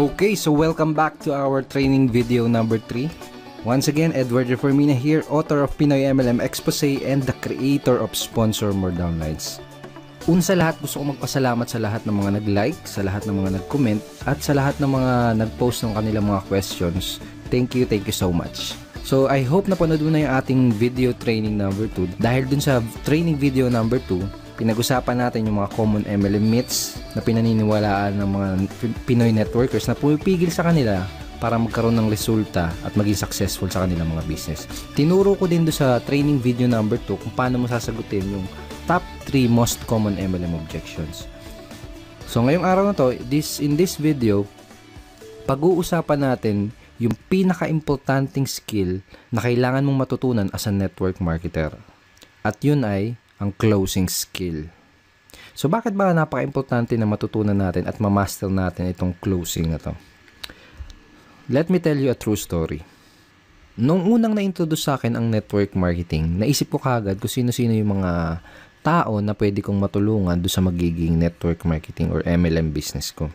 Okay, so welcome back to our training video number 3. Once again, Edward Reformina here, author of Pinoy MLM Expose and the creator of Sponsor More Downlines. Una sa lahat, gusto ko magpasalamat sa lahat ng mga nag-like, sa lahat ng mga nag-comment, at sa lahat ng mga nag-post ng kanilang mga questions. Thank you so much. So I hope napanood mo na yung ating video training number 2. Dahil dun sa training video number 2, pinag-usapan natin yung mga common MLM myths na pinaniniwalaan ng mga Pinoy networkers na pumipigil sa kanila para magkaroon ng resulta at maging successful sa kanilang mga business. Tinuro ko din doon sa training video number 2 kung paano mo sasagutin yung top 3 most common MLM objections. So ngayong araw na to, in this video, pag-uusapan natin yung pinaka-importanting skill na kailangan mong matutunan as a network marketer. At yun ay ang closing skill. So bakit ba napaka-importante na matutunan natin at ma-master natin itong closing na to? Let me tell you a true story. Nung unang na-introduce sa akin ang network marketing, naisip ko kagad kung sino-sino yung mga tao na pwede kong matulungan doon sa magiging network marketing or MLM business ko.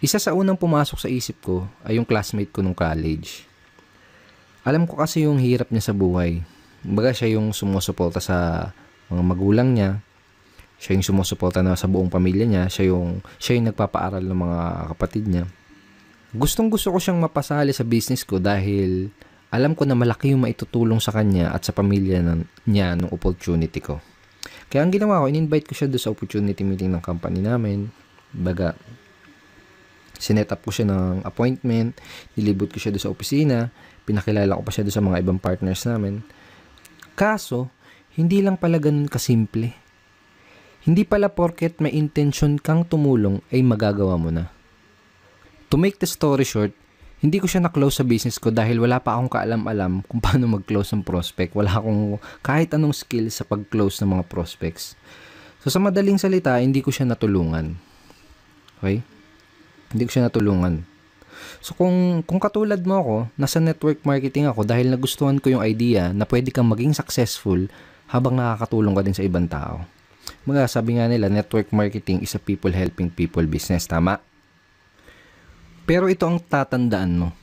Isa sa unang pumasok sa isip ko ay yung classmate ko nung college. Alam ko kasi yung hirap niya sa buhay. Kumbaga siya yung sumusuporta sa mga magulang niya, siya yung sumusuporta na sa buong pamilya niya, siya yung nagpapaaral ng mga kapatid niya. Gustong-gusto ko siyang mapasali sa business ko dahil alam ko na malaki yung maitutulong sa kanya at sa pamilya niya ng opportunity ko. Kaya ang ginawa ko, in-invite ko siya doon sa opportunity meeting ng company namin. Baga, sinet up ko siya ng appointment, nilibot ko siya doon sa opisina, pinakilala ko pa siya doon sa mga ibang partners namin. Kaso, hindi lang pala ganun kasimple. Hindi pala porket may intention kang tumulong ay magagawa mo na. To make the story short, hindi ko siya na-close sa business ko dahil wala pa akong kaalam-alam kung paano mag-close ng prospect. Wala akong kahit anong skill sa pag-close ng mga prospects. So sa madaling salita, hindi ko siya natulungan. Okay? Hindi ko siya natulungan. So kung katulad mo ako, nasa network marketing ako dahil nagustuhan ko yung idea na pwede kang maging successful habang nakakatulong ka din sa ibang tao. Mga sabi nga nila, network marketing is a people helping people business. Tama? Pero ito ang tatandaan mo.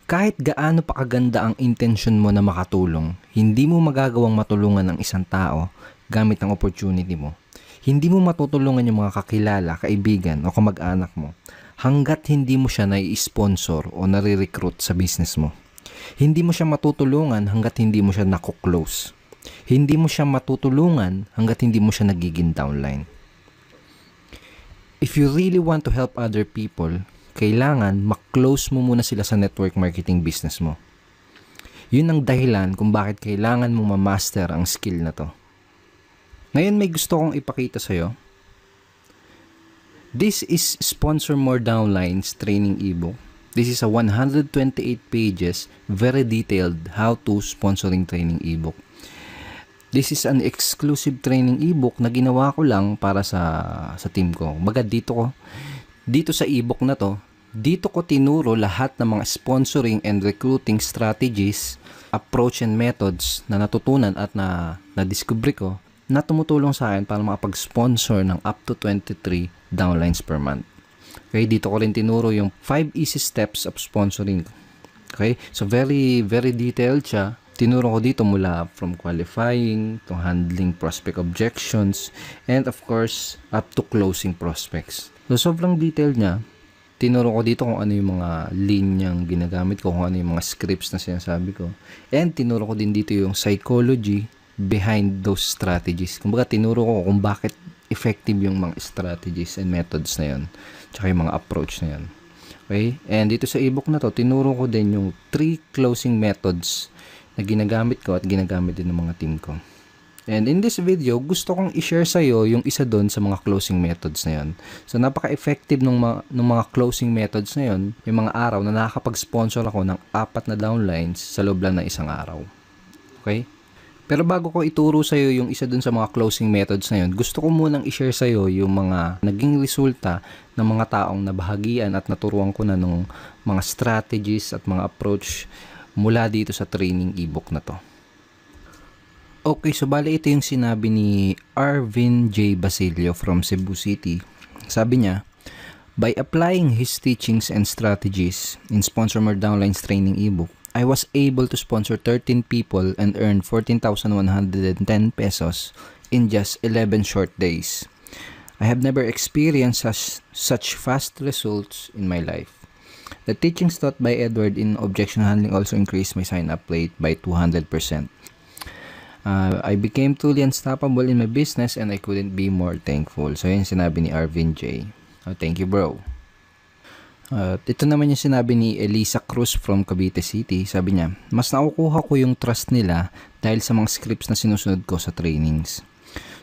Kahit gaano pa kaganda ang intention mo na makatulong, hindi mo magagawang matulungan ng isang tao gamit ang opportunity mo. Hindi mo matutulungan yung mga kakilala, kaibigan o kamag-anak mo hanggat hindi mo siya nai-sponsor o nare-recruit sa business mo. Hindi mo siya matutulungan hanggat hindi mo siya nakuklose. Hindi mo siya matutulungan hanggat hindi mo siya nagiging downline. If you really want to help other people, kailangan mak-close mo muna sila sa network marketing business mo. Yun ang dahilan kung bakit kailangan mo ma-master ang skill na to. Ngayon may gusto kong ipakita sa'yo. This is Sponsor More Downlines training ebook. This is a 128 pages, very detailed how-to sponsoring training ebook. This is an exclusive training ebook na ginawa ko lang para sa team ko. Baga dito sa ebook na to, dito ko tinuro lahat ng mga sponsoring and recruiting strategies, approach and methods na natutunan at na-discover ko na tumutulong sa akin para makapag-sponsor ng up to 23 downlines per month. Okay, dito ko rin tinuro yung 5 easy steps of sponsoring. Okay, so very, very detailed siya. Tinuro ko dito mula from qualifying to handling prospect objections and of course up to closing prospects. So sobrang detailed niya. Tinuro ko dito kung ano yung mga linyang ginagamit ko, kung ano yung mga scripts na sinasabi ko. And tinuro ko din dito yung psychology behind those strategies. Kumbaga tinuro ko kung bakit effective yung mga strategies and methods na yun. Tsaka yung mga approach na yun. Okay? And dito sa ebook na to, tinuro ko din yung 3 closing methods na ginagamit ko at ginagamit din ng mga team ko. And in this video, gusto kong i-share sa'yo yung isa doon sa mga closing methods na yun. So, napaka-effective ng mga closing methods na yun, yung mga araw na nakakapag-sponsor ako ng 4 na downlines sa loob lang ng isang araw. Okay? Pero bago ko ituro sa'yo yung isa doon sa mga closing methods na yun, gusto ko munang i-share sa'yo yung mga naging resulta ng mga taong nabahagian at naturuan ko na ng mga strategies at mga approach mula dito sa training ebook na to. Okay, so bali ito yung sinabi ni Arvin J. Basilio from Cebu City. Sabi niya, By applying his teachings and strategies in Sponsor More Downlines training ebook, I was able to sponsor 13 people and earn 14,110 pesos in just 11 short days. I have never experienced such fast results in my life. The teachings taught by Edward in objection handling also increased my sign-up rate by 200%. I became truly unstoppable in my business and I couldn't be more thankful. So yun sinabi ni Arvin J. Oh, thank you, bro. Ito naman yung sinabi ni Elisa Cruz from Cavite City. Sabi niya, mas nakukuha ko yung trust nila dahil sa mga scripts na sinusunod ko sa trainings.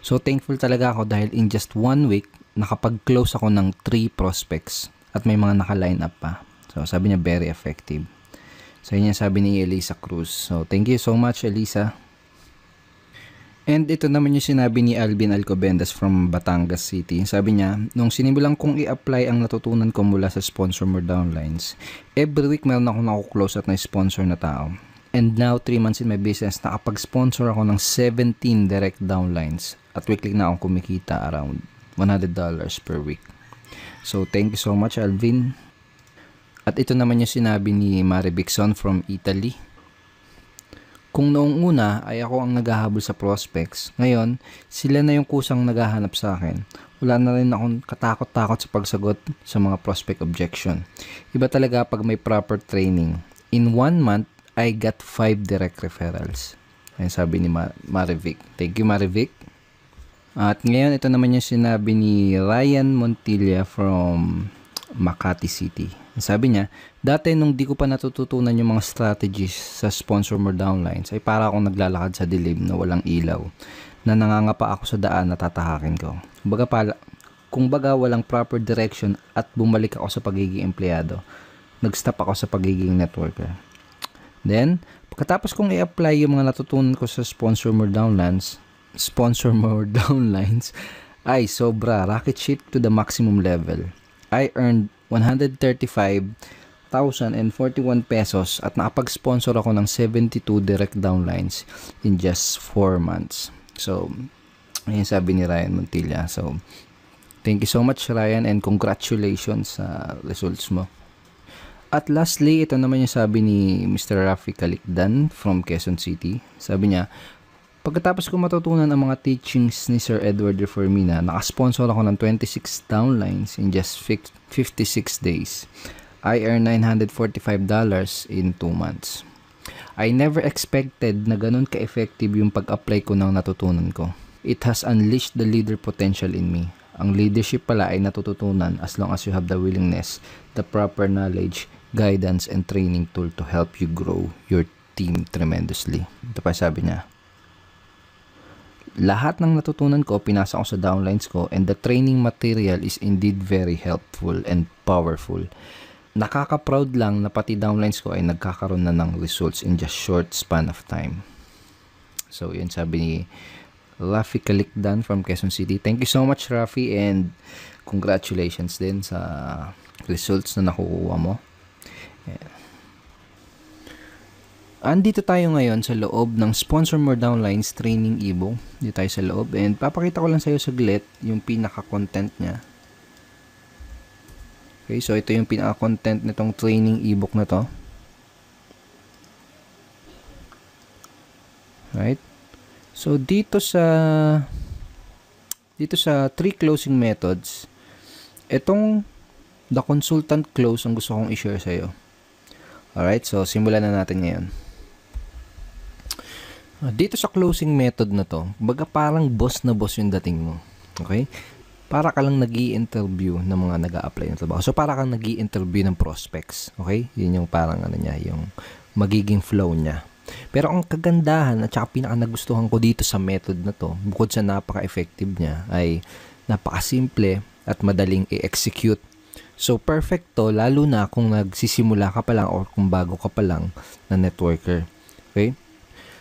So thankful talaga ako dahil in just 1 week, nakapag-close ako ng 3 prospects at may mga naka-line up pa. So sabi niya, very effective. So yun yung sabi ni Elisa Cruz. So thank you so much, Elisa. And ito naman yung sinabi ni Alvin Alcobendas from Batangas City. Sabi niya, nung sinimulan kong i-apply ang natutunan ko mula sa Sponsor More Downlines, every week meron akong nakuklose at na-sponsor na tao. And now, 3 months in my business, nakapag-sponsor ako ng 17 direct downlines at weekly na akong kumikita around $100 per week. So, thank you so much, Alvin. At ito naman yung sinabi ni Mari Bixon from Italy. Kung noong una ay ako ang naghahabol sa prospects, ngayon sila na yung kusang naghahanap sa akin. Wala na rin akong katakot-takot sa pagsagot sa mga prospect objection. Iba talaga pag may proper training. In 1 month, I got 5 direct referrals. Ayan sabi ni Marivic. Thank you, Marivic. At ngayon, ito naman yung sinabi ni Ryan Montilla from Makati City. Sabi niya, dati nung di ko pa natututunan yung mga strategies sa Sponsor More Downlines, ay para akong naglalakad sa dilim na walang ilaw, na nangangapa ako sa daan na tatahakin ko. Kung baga walang proper direction at bumalik ako sa pagiging empleyado, nag-stop ako sa pagiging networker. Then, pagkatapos kong i-apply yung mga natutunan ko sa Sponsor More Downlines, ay sobra, rocket ship to the maximum level. I earned 135,041 pesos at nakapag-sponsor ako ng 72 direct downlines in just 4 months. So, ayun sabi ni Ryan Montilla. So, thank you so much, Ryan, and congratulations sa results mo. At lastly, ito naman yung sabi ni Mr. Rafi Kalikdan from Quezon City. Sabi niya, pagkatapos ko matutunan ang mga teachings ni Sir Edward Reformina, nakasponsor ako ng 26 downlines in just 56 days. I earned $945 in 2 months. I never expected na ganun ka-effective yung pag-apply ko ng natutunan ko. It has unleashed the leader potential in me. Ang leadership pala ay natututunan as long as you have the willingness, the proper knowledge, guidance, and training tool to help you grow your team tremendously. Ito pa sabi niya, lahat ng natutunan ko, pinasa ko sa downlines ko, and the training material is indeed very helpful and powerful. Nakaka-proud lang na pati downlines ko ay nagkakaroon na ng results in just short span of time. So, yun sabi ni Rafi Kalikdan from Quezon City. Thank you so much, Rafi, and congratulations din sa results na nakukuha mo. Yeah. Andito tayo ngayon sa loob ng Sponsor More Downlines training ebook. Dito tayo sa loob and papakita ko lang sa iyo saglit yung pinaka-content niya. Okay, so ito yung pinaka-content nitong training ebook na to. Right? So dito sa 3 closing methods, itong the consultant close ang gusto kong i-share sa iyo. Alright, so simulan na natin ngayon. Dito sa closing method na to, baga parang boss na boss yung dating mo. Okay? Para ka lang nag-i-interview ng mga nag-a-apply ng trabaho. So, para kang nag-i-interview ng prospects. Okay? Yun yung parang ano niya, yung magiging flow niya. Pero ang kagandahan at saka pinaka-nagustuhan ko dito sa method na to, bukod sa napaka-effective niya, ay napaka-simple at madaling i-execute. So, perfect to, lalo na kung nagsisimula ka pa lang or kung bago ka pa lang na networker. Okay?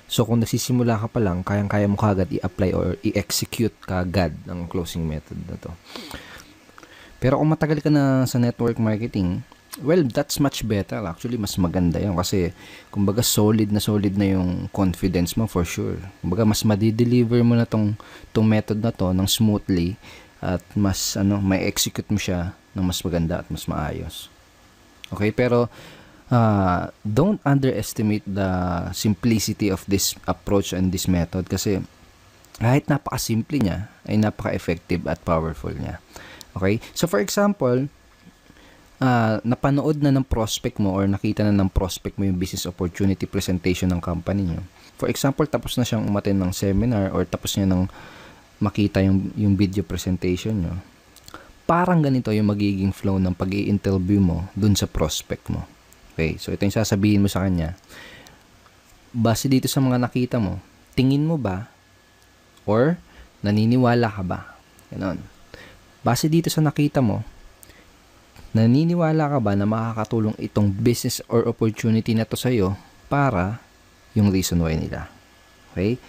So, kung nagsisimula ka pa lang, kayang-kaya mo kagad i-apply or i-execute kagad ang closing method na to. Pero kung matagal ka na sa network marketing, well, that's much better. Actually, mas maganda yan kasi, kumbaga, solid na yung confidence mo for sure. Kumbaga, mas madideliver mo na tong method na to ng smoothly at mas, may execute mo siya ng mas maganda at mas maayos. Okay, pero don't underestimate the simplicity of this approach and this method kasi kahit napaka-simple niya, ay napaka-effective at powerful niya. Okay? So for example, napanood na ng prospect mo or nakita na ng prospect mo yung business opportunity presentation ng company nyo. For example, tapos na siyang umattend ng seminar or tapos niya ng makita yung video presentation nyo. Parang ganito yung magiging flow ng pag-i-interview mo dun sa prospect mo. Okay? So ito yung sasabihin mo sa kanya. Base dito sa mga nakita mo, tingin mo ba or naniniwala ka ba? Ganon. Base dito sa nakita mo, naniniwala ka ba na makakatulong itong business or opportunity na to sa'yo para yung reason why nila? Okay?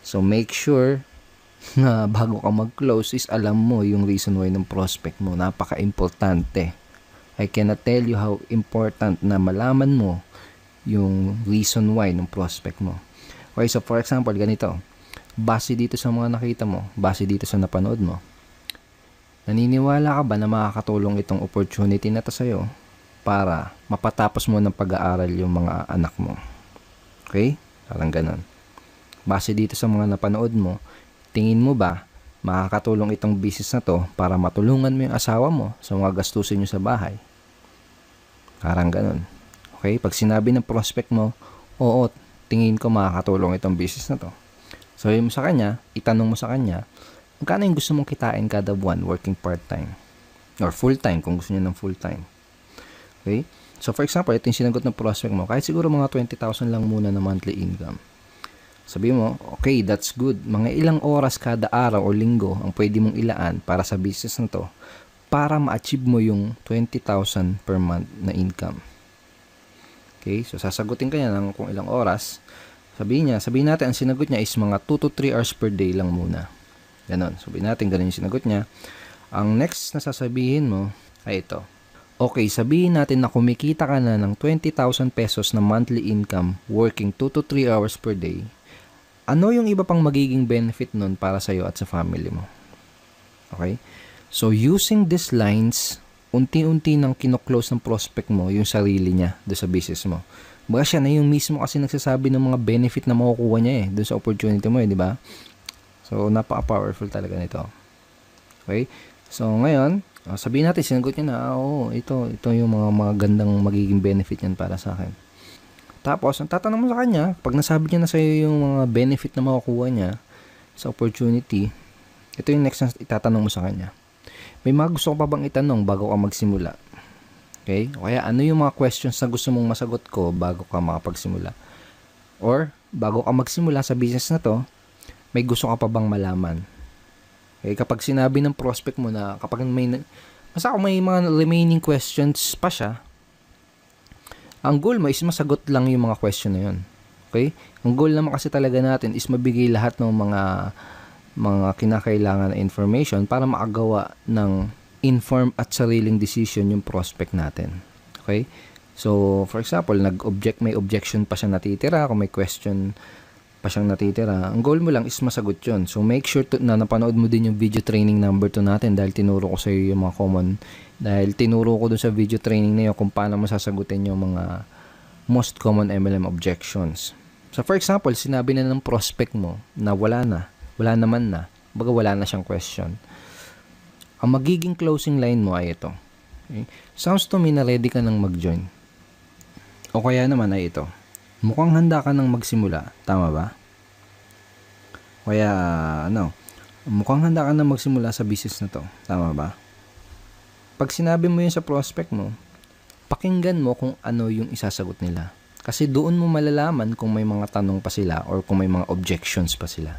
So, make sure na bago ka mag-close is alam mo yung reason why ng prospect mo. Napaka-importante. I cannot tell you how important na malaman mo yung reason why ng prospect mo. Okay, so for example, ganito. Base dito sa mga nakita mo, base dito sa napanood mo, naniniwala ka ba na makakatulong itong opportunity na to sa'yo para mapatapos mo ng pag-aaral yung mga anak mo? Okay? Parang ganun. Base dito sa mga napanood mo, tingin mo ba makakatulong itong business na to para matulungan mo yung asawa mo sa mga gastusin nyo sa bahay? Parang ganun. Okay? Pag sinabi ng prospect mo, oo, tingin ko makakatulong itong business na to. So, yung sa kanya, itanong mo sa kanya, magkano yung gusto mong kitain kada buwan working part-time? Or full-time, kung gusto niya ng full-time. Okay? So, for example, ito yung sinagot ng prospect mo. Kahit siguro mga 20,000 lang muna na monthly income. Sabi mo, okay, that's good. Mga ilang oras kada araw o linggo ang pwede mong ilaan para sa business na to para ma-achieve mo yung 20,000 per month na income. Okay? So, sasagutin ka niya ng kung ilang oras. Sabihin natin, ang sinagot niya is mga 2 to 3 hours per day lang muna. Ganon. Sabihin natin, ganun yung sinagot niya. Ang next na sasabihin mo ay ito. Okay, sabihin natin na kumikita ka na ng 20,000 pesos na monthly income working 2 to 3 hours per day. Ano yung iba pang magiging benefit nun para sa'yo at sa family mo? Okay? So, using these lines, unti-unti nang kino-close ng prospect mo yung sarili niya doon sa business mo. Baga siya na yung mismo kasi nagsasabi ng mga benefit na makukuha niya doon sa opportunity mo, di ba? So, napaka-powerful talaga nito. Okay? So, ngayon, sabihin natin, sinagot niya na, ito yung mga magandang magiging benefit yan para sa akin. Tapos, ang tatanong mo sa kanya, pag nasabi niya na sa'yo yung mga benefit na makukuha niya sa opportunity, ito yung next na itatanong mo sa kanya. May mga gusto ko pa bang itanong bago ka magsimula? Okay? O kaya, ano yung mga questions na gusto mong masagot ko bago ka makapagsimula? Or, bago ka magsimula sa business na to, may gusto ka pa bang malaman? Okay? Kapag sinabi ng prospect mo na, kapag may mga remaining questions pa siya, ang goal mo is masagot lang yung mga question na yun. Okay? Ang goal naman kasi talaga natin is mabigay lahat ng mga kinakailangan na information para makagawa ng informed at sariling decision yung prospect natin. Okay? So, for example, may objection pa siyang natitira, kung may question pa siyang natitira, ang goal mo lang is masagot yun. So, make sure na napanood mo din yung video training number 2 natin dahil tinuro ko sa iyo yung mga tinuro ko dun sa video training na yun kung paano mo sasagutin yung mga most common MLM objections. So, for example, sinabi na ng prospect mo na wala naman na, baga wala na siyang question. Ang magiging closing line mo ay ito. Okay? Sounds to me na ready ka nang mag-join. O kaya naman ay ito. Mukhang handa ka nang magsimula. Tama ba? Kaya, mukhang handa ka nang magsimula sa business na to. Tama ba? Pag sinabi mo yun sa prospect mo, pakinggan mo kung ano yung isasagot nila. Kasi doon mo malalaman kung may mga tanong pa sila or kung may mga objections pa sila.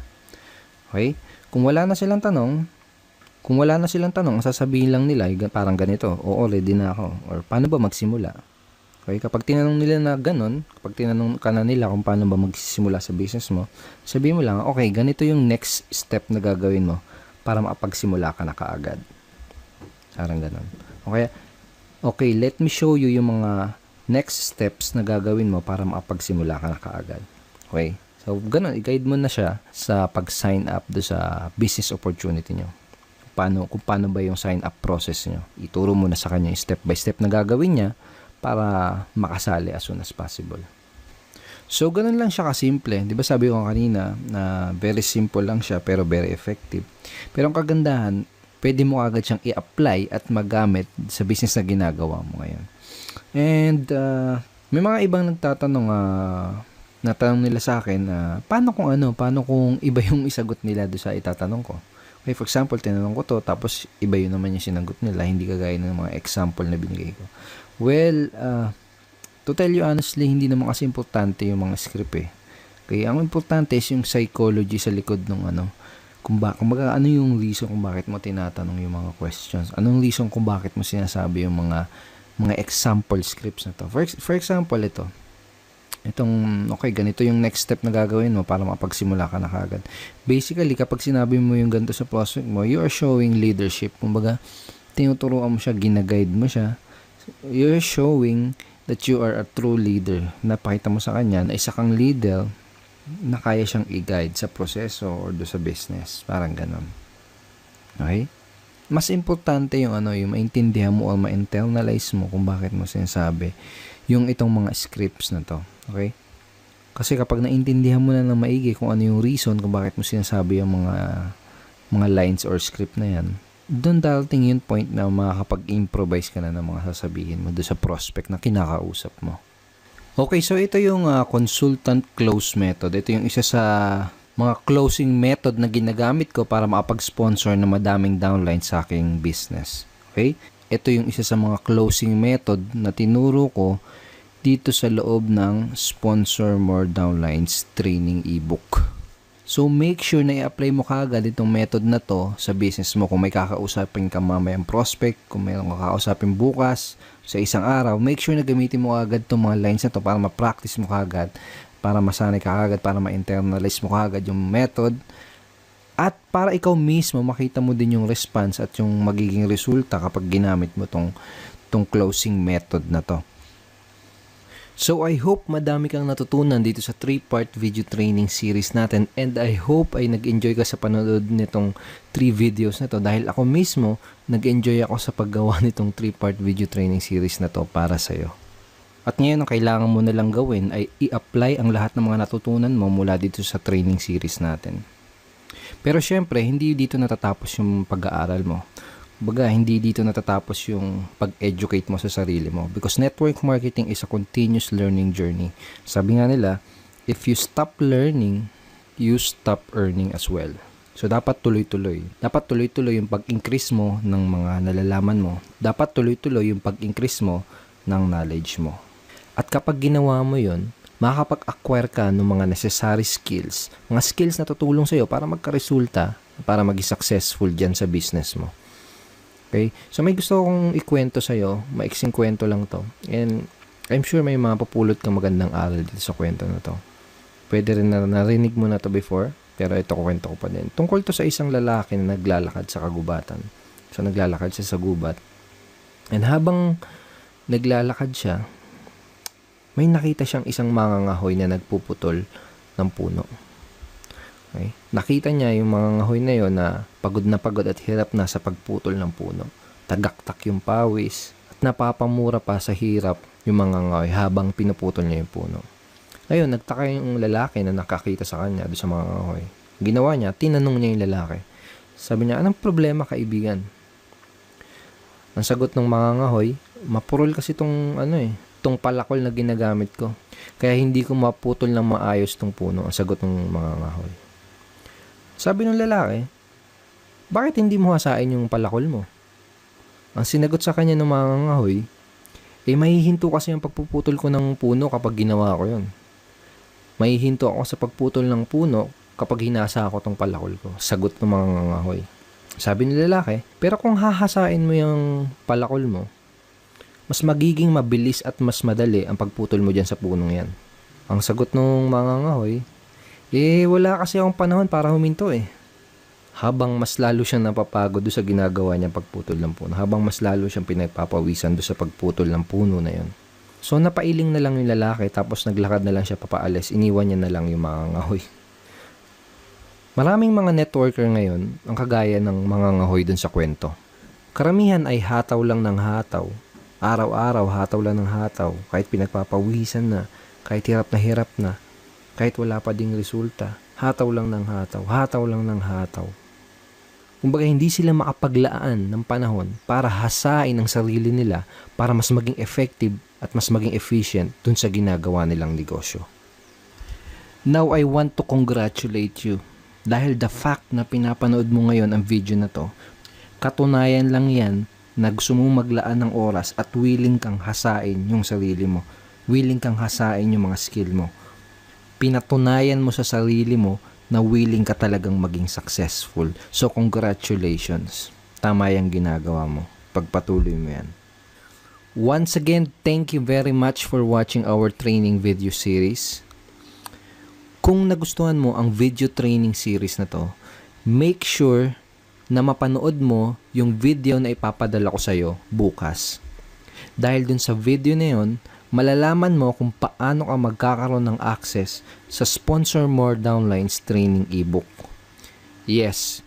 Okay? Kung wala na silang tanong, ang sasabihin lang nila, parang ganito, oo, ready na ako. Or paano ba magsimula? Okay? Kapag tinanong nila na ganun, kapag tinanong ka na nila kung paano ba magsisimula sa business mo, sabihin mo lang, okay, ganito yung next step na gagawin mo para makapagsimula ka na kaagad. Parang ganun. Okay, let me show you yung mga next steps na gagawin mo para makapagsimula ka na kaagad. Okay? So, ganun, i-guide mo na siya sa pag-sign up do sa business opportunity nyo. kung paano ba yung sign up process nyo. Ituro mo na sa kanya yung step by step na gagawin niya para makasali as soon as possible. So, ganun lang siya kasimple. Di ba sabi ko kanina na very simple lang siya pero very effective. Pero ang kagandahan, pwede mo agad siyang i-apply at magamit sa business na ginagawa mo ngayon. And may mga ibang nagtatanong, natanong nila sa akin, paano kung iba yung isagot nila doon sa itatanong ko. Okay, for example, tinanong ko to, tapos iba yun naman yung sinagot nila, hindi kagaya ng mga example na binigay ko. Well, to tell you honestly, hindi naman kasi importante yung mga script eh. Kaya ang importante is yung psychology sa likod ng kumbaga ano yung reason kung bakit mo tinatanong yung mga questions. Anong reason kung bakit mo sinasabi yung mga example scripts na to. For example, ganito yung next step na gagawin mo para mapagsimula ka na kagad. Basically, kapag sinabi mo yung ganito sa prospect mo, you are showing leadership. Kumbaga, tinuturuan mo siya, ginaguide mo siya. You're showing that you are a true leader. Napakita mo sa kanya na isa kang leader na kaya siyang i-guide sa proseso or do sa business. Parang ganon. Okay? Mas importante yung yung maintindihan mo o ma-internalize mo kung bakit mo sinasabi yung itong mga scripts na to. Okay? Kasi kapag naintindihan mo na ng maigi kung ano yung reason kung bakit mo sinasabi yung mga lines or script na yan, doon darating yung point na makakapag-improvise ka na ng mga sasabihin mo doon sa prospect na kinakausap mo. Okay, so ito yung consultant close method. Ito yung isa sa mga closing method na ginagamit ko para makapag-sponsor ng madaming downlines sa aking business. Okay? Ito yung isa sa mga closing method na tinuro ko dito sa loob ng Sponsor More Downlines training ebook. So, make sure na i-apply mo kaagad itong method na to sa business mo. Kung may kakausapin ka mamayang prospect, kung may kakausapin bukas, sa isang araw, make sure na gamitin mo kaagad itong mga lines na to para ma-practice mo kaagad, para masanay ka kaagad, para ma-internalize mo kaagad yung method, at para ikaw mismo makita mo din yung response at yung magiging resulta kapag ginamit mo tong closing method na to. So, I hope madami kang natutunan dito sa 3-part video training series natin, and I hope ay nag-enjoy ka sa panonood nitong 3 videos na to dahil ako mismo nag-enjoy ako sa paggawa nitong 3-part video training series na to para sa'yo. At ngayon ang kailangan mo na lang gawin ay i-apply ang lahat ng mga natutunan mo mula dito sa training series natin. Pero syempre, hindi dito natatapos yung pag-aaral mo. Baga, hindi dito natatapos yung pag-educate mo sa sarili mo. Because network marketing is a continuous learning journey. Sabi nga nila, if you stop learning, you stop earning as well. So, dapat tuloy-tuloy. Dapat tuloy-tuloy yung pag-increase mo ng mga nalalaman mo. Dapat tuloy-tuloy yung pag-increase mo ng knowledge mo. At kapag ginawa mo yun, makakapag-acquire ka ng mga necessary skills. Mga skills na tutulong sa'yo para magka-resulta, para maging successful dyan sa business mo. Okay? So, may gusto akong ikwento sa'yo. Maiksing kwento lang to. And I'm sure may mapupulot kang magandang aral dito sa kwento na to. Pwede rin na narinig mo na to before, pero ito kwento ko pa din. Tungkol to sa isang lalaki na naglalakad sa kagubatan. So, naglalakad siya sa gubat. And habang naglalakad siya, may nakita siyang isang mangangahoy na nagpuputol ng puno. Okay? Nakita niya yung mga ngahoy na yon na pagod at hirap na sa pagputol ng puno. Tagaktak yung pawis at napapamura pa sa hirap yung mga ngahoy habang pinuputol niya yung puno. Ngayon, nagtaka yung lalaki na nakakita sa kanya doon sa mga ngahoy. Ginawa niya, tinanong niya yung lalaki. Sabi niya, anong problema kaibigan? Ang sagot ng mga ngahoy, mapurol kasi tong tong palakol na ginagamit ko. Kaya hindi ko maputol ng maayos tong puno. Ang sagot ng mga ngahoy. Sabi ng lalaki, bakit hindi mo hasain yung palakol mo? Ang sinagot sa kanya ng mga ngahoy, mahihinto kasi ang pagpuputol ko ng puno kapag ginawa ko yun. Mahihinto ako sa pagputol ng puno kapag hinasa ako tong palakol ko. Sagot ng mga ngahoy. Sabi ng lalaki, pero kung hahasain mo yung palakol mo, mas magiging mabilis at mas madali ang pagputol mo dyan sa punong yan. Ang sagot ng mga ngahoy, wala kasi akong panahon para huminto Habang mas lalo siyang napapagod sa ginagawa niya pagputol ng puno. Habang mas lalo siyang pinagpapawisan sa pagputol ng puno na yun. So, napailing na lang yung lalaki tapos naglakad na lang siya papaalis. Iniwan niya na lang yung mga ngahoy. Maraming mga networker ngayon ang kagaya ng mga ngahoy dun sa kwento. Karamihan ay hataw lang ng hataw. Araw-araw hataw lang ng hataw. Kahit pinagpapawisan na, kahit hirap na, kahit wala pa ding resulta. Hataw lang ng hataw, hataw lang ng hataw. Kumbaga hindi sila makapaglaan ng panahon para hasain ang sarili nila para mas maging effective at mas maging efficient dun sa ginagawa nilang negosyo. Now I want to congratulate you. Dahil the fact na pinapanood mo ngayon ang video na to, katunayan lang yan na gusto mong maglaan ng oras at willing kang hasain yung sarili mo. Willing kang hasain yung mga skill mo. Pinatunayan mo sa sarili mo na willing ka talagang maging successful. So congratulations. Tama yung ginagawa mo. Pagpatuloy mo yan. Once again, thank you very much for watching our training video series. Kung nagustuhan mo ang video training series na to, make sure na mapanood mo yung video na ipapadala ko sa'yo bukas. Dahil dun sa video na yun, malalaman mo kung paano ka magkakaroon ng access sa Sponsor More Downlines training ebook. Yes,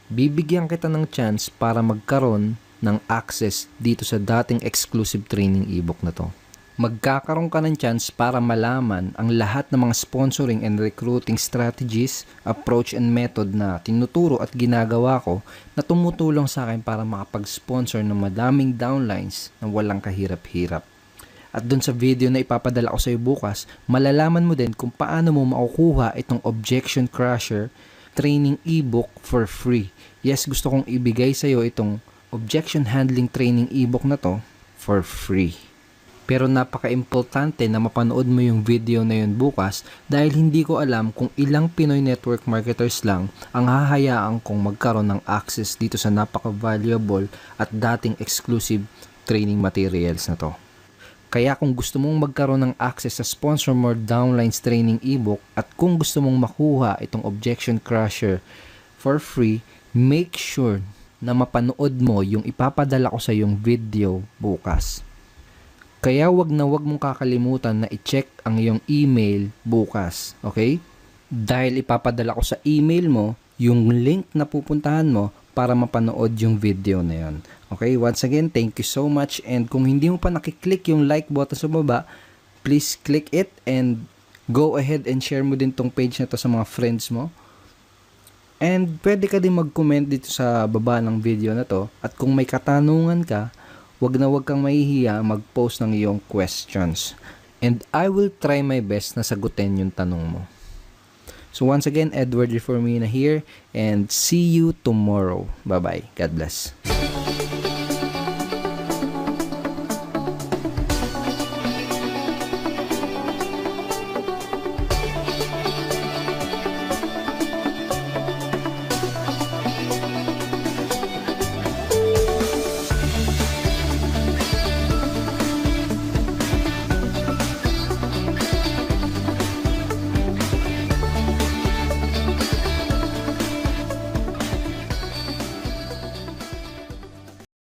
bibigyan kita ng chance para magkaroon ng access dito sa dating exclusive training ebook na to. Magkakaroon ka ng chance para malaman ang lahat ng mga sponsoring and recruiting strategies, approach and method na tinuturo at ginagawa ko na tumutulong sa akin para makapag-sponsor ng madaming downlines na walang kahirap-hirap. At dun sa video na ipapadala ko sa iyo bukas, malalaman mo din kung paano mo makukuha itong Objection Crusher training ebook for free. Yes, gusto kong ibigay sa iyo itong Objection Handling training ebook na to for free. Pero napaka-importante na mapanood mo yung video na yun bukas dahil hindi ko alam kung ilang Pinoy network marketers lang ang hahayaan kong magkaroon ng access dito sa napaka-valuable at dating exclusive training materials na to. Kaya kung gusto mong magkaroon ng access sa Sponsor More Downlines training ebook at kung gusto mong makuha itong Objection Crusher for free, make sure na mapanood mo yung ipapadala ko sa yung video bukas. Kaya wag mong kakalimutan na i-check ang iyong email bukas, okay? Dahil ipapadala ko sa email mo yung link na pupuntahan mo para mapanood yung video na yun. Okay, once again, thank you so much. And kung hindi mo pa nakiklik yung like button sa baba, please click it and go ahead and share mo din tong page na to sa mga friends mo. And pwede ka din mag-comment dito sa baba ng video na to. At kung may katanungan ka, wag kang mahihiya mag-post ng iyong questions. And I will try my best na sagutin yung tanong mo. So once again, Edward Reformina here and see you tomorrow. Bye-bye. God bless.